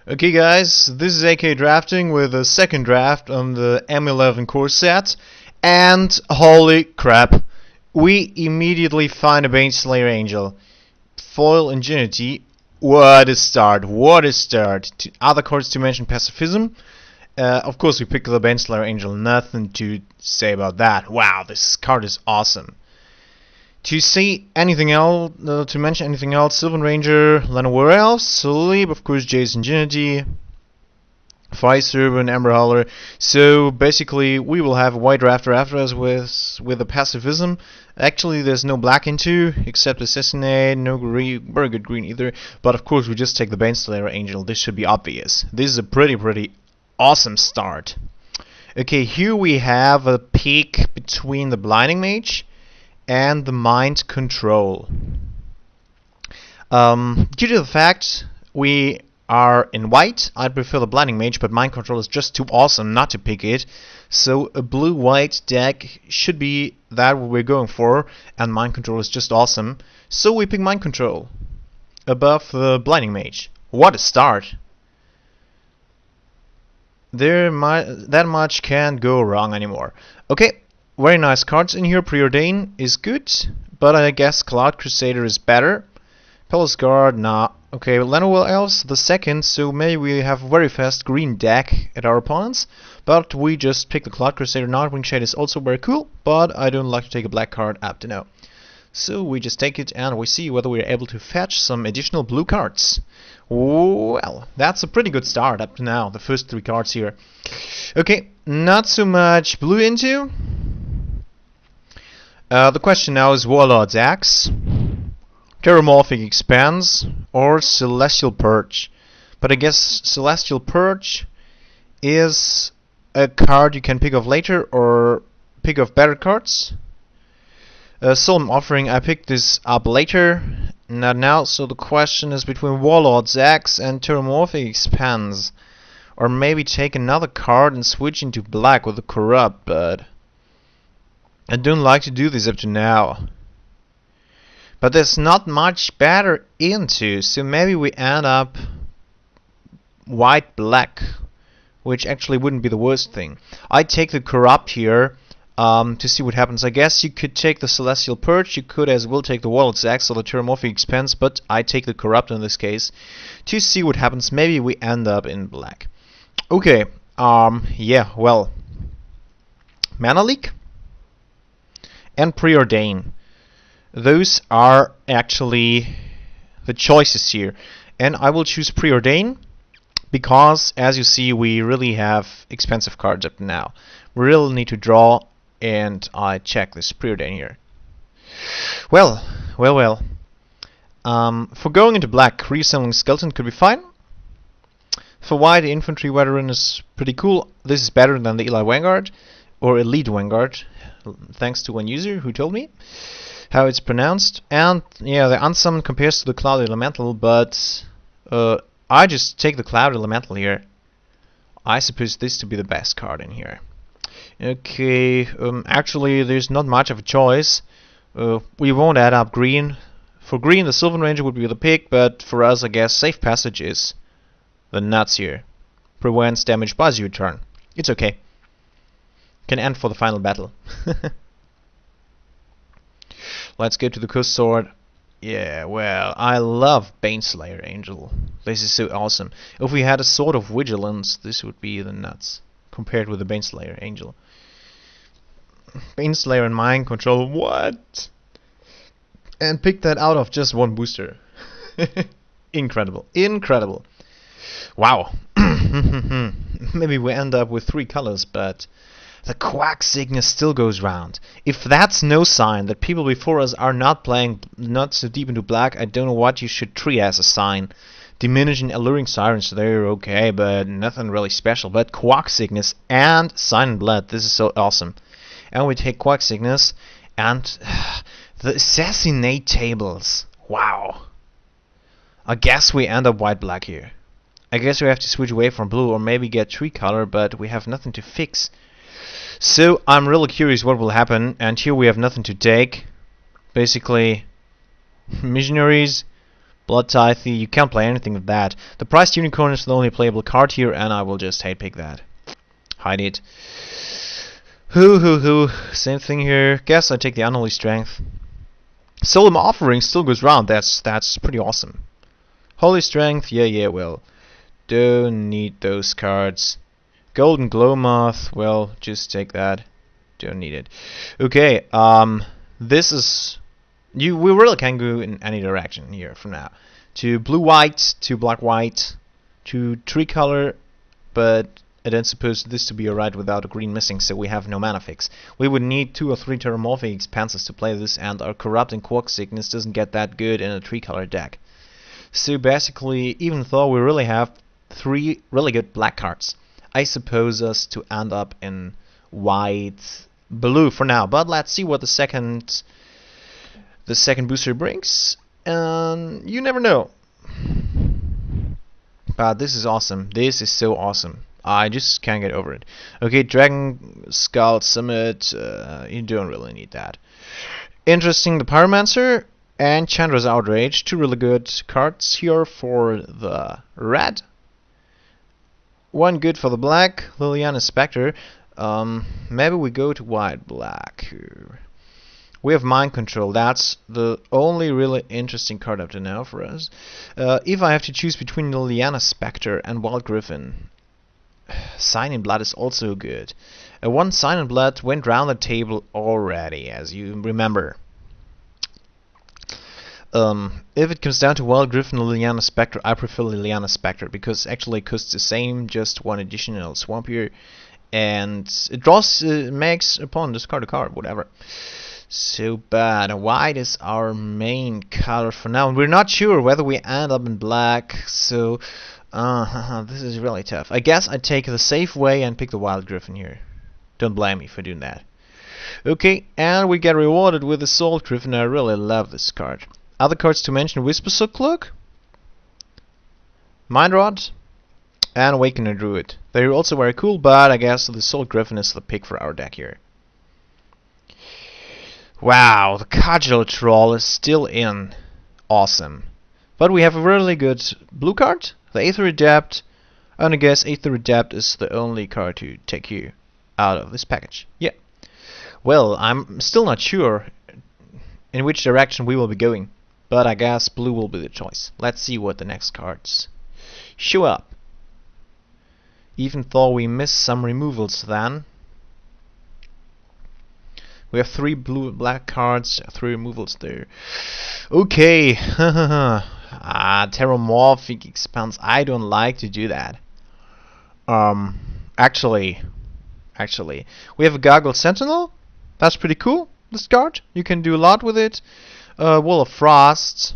Okay guys, this is AyKay Drafting with a second draft on the M11 core set, and holy crap, we immediately find a Baneslayer Angel. Foil Ingenuity, what a start, what a start. Other cards to mention Pacifism. Of course we pick the Baneslayer Angel, nothing to say about that. Wow, this card is awesome. To say anything else, to mention anything else, Sylvan Ranger, Llanowar Elf, Sleep, of course, Jason Ingenuity, Fire Servant, Ember Hauler. So basically, we will have a white drafter after us with a pacifism. Actually, there's no black into except Assassinate, no green, very good green either. But of course, we just take the Baneslayer Angel. This should be obvious. This is a pretty awesome start. Okay, here we have a pick between the Blinding Mage and the Mind Control. Due to the fact we are in white, I'd prefer the Blinding Mage, but Mind Control is just too awesome not to pick it. So a blue-white deck should be that what we're going for, and Mind Control is just awesome. So we pick Mind Control above the Blinding Mage. What a start! That much can't go wrong anymore. Okay. Very nice cards in here. Preordain is good, but I guess Cloud Crusader is better. Palace Guard, nah. Okay, Llanowar Elves the second, so maybe we have a very fast green deck at our opponents. But we just pick the Cloud Crusader. Nightwing Shade is also very cool, but I don't like to take a black card up to now. So we just take it and we see whether we're able to fetch some additional blue cards. Well, that's a pretty good start up to now, the first three cards here. Okay, not so much blue into. The question now is Warlord's Axe, Terramorphic Expanse, or Celestial Purge. But I guess Celestial Purge is a card you can pick off later or pick off better cards. Solemn Offering, I picked this up later, not now, so the question is between Warlord's Axe and Terramorphic Expanse. Or maybe take another card and switch into black with the Corrupt, but I don't like to do this up to now. But there's not much better into, so maybe we end up white-black, which actually wouldn't be the worst thing. I take the Corrupt here to see what happens. I guess you could take the Celestial Purge, you could as well take the Warlord's Axe or the Terramorphic Expanse, but I take the Corrupt in this case to see what happens. Maybe we end up in black. Okay, yeah, well, Mana Leak and Preordain. Those are actually the choices here. And I will choose Preordain because, as you see, we really have expensive cards up to now. We really need to draw, and I check this Preordain here. Well. For going into black, Reassembling Skeleton could be fine. For white, the Infantry Veteran is pretty cool. This is better than the Eli Vanguard, or Elite Vanguard, thanks to one user who told me how it's pronounced. And yeah, the Unsummoned compares to the Cloud Elemental, but I just take the Cloud Elemental here. I suppose this to be the best card in here. Okay, actually there's not much of a choice. We won't add up green. For green, the Sylvan Ranger would be the pick, but for us, I guess Safe Passage is the nuts here. Prevents damage, buys you a turn. It's okay. Can end for the final battle. Let's go to the Cursed Sword. Yeah, well, I love Baneslayer Angel. This is so awesome. If we had a Sword of Vigilance, this would be the nuts compared with the Baneslayer Angel. Baneslayer and Mind Control, what? And pick that out of just one booster. Incredible, incredible. Wow. Maybe we end up with 3 colors, but the Quack Sickness still goes round. If that's no sign that people before us are not playing not so deep into black, I don't know what you should treat as a sign. Diminishing Alluring Sirens, they're okay, but nothing really special. But Quack Sickness and Silent Blood, this is so awesome. And we take Quack Sickness and the Assassinate Tables. Wow. I guess we end up white-black here. I guess we have to switch away from blue or maybe get 3 color, but we have nothing to fix. So I'm really curious what will happen, and here we have nothing to take. Basically, Missionaries, Blood Tithe, you can't play anything with that. The Priced Unicorn is the only playable card here, and I will just hate pick that. Hide it. Hoo. Same thing here. Guess I take the Unholy Strength. Solemn Offering still goes round. That's pretty awesome. Holy Strength, yeah, well. Don't need those cards. Golden Glow Moth, well, just take that. Don't need it. Okay, this is... we really can go in any direction here from now. To blue-white, to black-white, to tree-color, but I don't suppose this to be alright without a green missing, so we have no mana fix. We would need 2 or 3 Terramorphic Expanses to play this, and our Corrupt and Quark Sickness doesn't get that good in a tree-color deck. So basically, even though we really have 3 really good black cards, I suppose us to end up in white blue for now. But let's see what the second booster brings, and you never know. But this is awesome. This is so awesome. I just can't get over it. Okay, Dragon Skull Summit, you don't really need that. Interesting, the Pyromancer and Chandra's Outrage, 2 really good cards here for the red. 1 good for the black, Liliana's Spectre. Maybe we go to white-black. We have Mind Control. That's the only really interesting card up to now for us. If I have to choose between Liliana's Spectre and Wild Griffin, Sign in Blood is also good. 1 Sign in Blood went round the table already, as you remember. If it comes down to Wild Griffin or Liliana Spectre, I prefer Liliana Spectre, because actually it costs the same, just 1 additional swamp here, and it draws, makes opponent discard a card, whatever. So bad. White is our main color for now, and we're not sure whether we end up in black, so this is really tough. I guess I take the safe way and pick the Wild Griffin here. Don't blame me for doing that. Okay, and we get rewarded with the Salt Griffin. I really love this card. Other cards to mention: Whisper Cloak, Mind Rod, and Awakener Druid. They're also very cool, but I guess the Salt Griffin is the pick for our deck here. Wow, the Cudgel Troll is still in. Awesome. But we have a really good blue card, the Aether Adept, and I guess Aether Adept is the only card to take here out of this package. Yeah. Well, I'm still not sure in which direction we will be going, but I guess blue will be the choice. Let's see what the next cards show up. Even though we missed some removals then. We have 3 black cards, 3 removals there. Okay. Terramorphic Expanse. I don't like to do that. Actually, we have a Gargoyle Sentinel. That's pretty cool, this card. You can do a lot with it. Wall of Frost.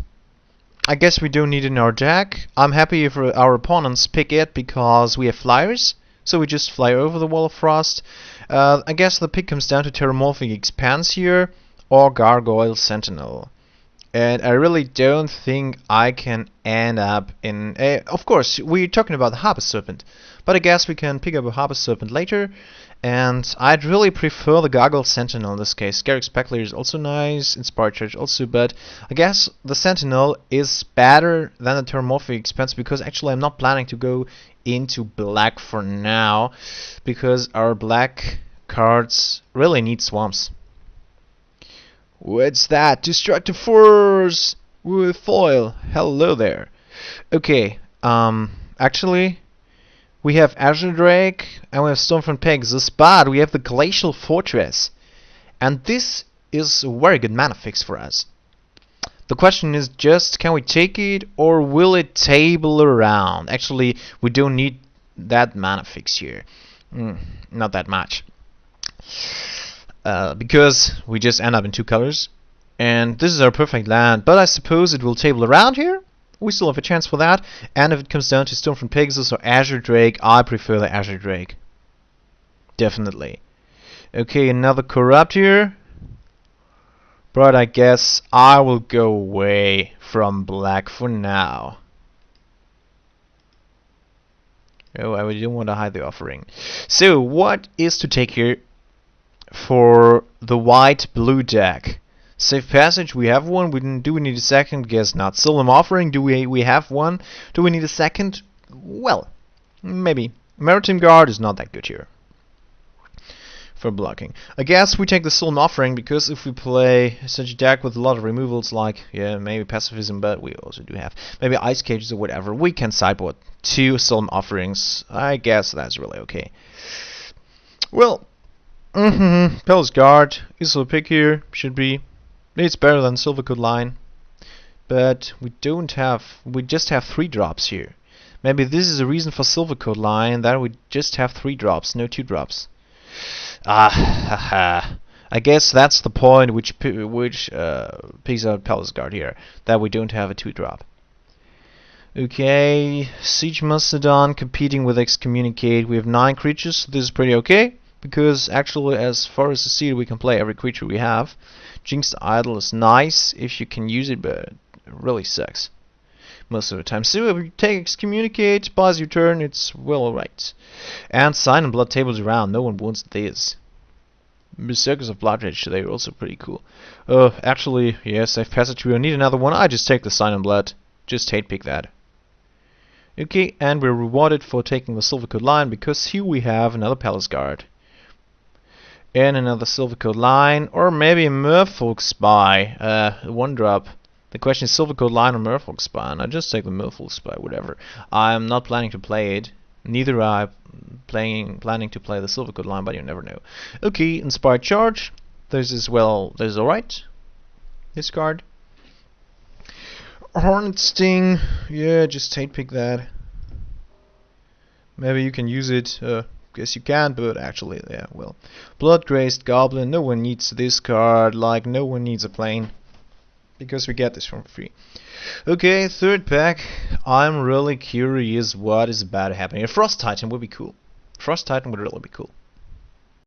I guess we don't need it in our deck. I'm happy if our opponents pick it because we have flyers. So we just fly over the Wall of Frost. I guess the pick comes down to Terramorphic Expanse here or Gargoyle Sentinel. And I really don't think I can end up in... of course, we're talking about the Harvest Serpent. But I guess we can pick up a Harvest Serpent later. And I'd really prefer the Gargoyle Sentinel in this case. Garrick Speckler is also nice, Inspired Church also, but I guess the Sentinel is better than the Terramorphic Expanse because actually I'm not planning to go into black for now because our black cards really need swamps. What's that? Destructive Force with foil. Hello there. Okay, actually we have Azure Drake and we have Stormfront Pegasus, but we have the Glacial Fortress, and this is a very good mana fix for us. The question is just, can we take it or will it table around? Actually, we don't need that mana fix here. Not that much. Because we just end up in 2 colors. And this is our perfect land, but I suppose it will table around here. We still have a chance for that. And if it comes down to Stormfront Pegasus or Azure Drake, I prefer the Azure Drake. Definitely. Okay, another Corrupt here. But I guess I will go away from black for now. Oh, I didn't want to hide the offering. So, what is to take here for the white-blue deck? Safe Passage, we have one. Do we need a second? Guess not. Solemn Offering, do we have one? Do we need a second? Well, maybe. Maritime Guard is not that good here for blocking. I guess we take the Solemn Offering because if we play such a deck with a lot of removals like, yeah, maybe Pacifism, but we also do have maybe Ice Cages or whatever, we can sideboard 2 Solemn Offerings. I guess that's really okay. Well, Palace Guard is a pick here, should be. It's better than Silvercoat Line, but we just have 3 drops here. Maybe this is a reason for Silvercoat Line that we just have 3 drops, no 2 drops. I guess that's the point which picks out Palace Guard here, that we don't have a 2-drop. Okay, Siege Mastodon competing with Excommunicate. We have 9 creatures. This is pretty okay, because actually as far as the seed we can play every creature we have. Jinxed Idol is nice if you can use it, but it really sucks most of the time. So if you take Excommunicate, buys your turn, it's well alright. And Sign and Blood tables around, no one wants this. Berserkers of Bloodrage, they're also pretty cool. Actually, yes, Safe Passage, we don't need another one. I just take the Sign and Blood. Just hate pick that. Okay, and we're rewarded for taking the Silvercoat Line because here we have another Palace Guard. And another Silvercoat Line, or maybe a Merfolk Spy, 1-drop. The question is Silvercoat Line or Merfolk Spy, and I just take the Merfolk Spy, whatever. I'm not planning to play it, neither am I planning to play the Silvercoat Line, but you never know. Okay, Inspired Charge, this is alright, this card. Hornet Sting, yeah, just hate pick that. Maybe you can use it, guess you can, but actually, yeah, well. Blood-Graced Goblin, no one needs this card, like no one needs a plane. Because we get this from free. Okay, 3rd pack. I'm really curious what is about to happen here. Frost Titan would be cool. Frost Titan would really be cool.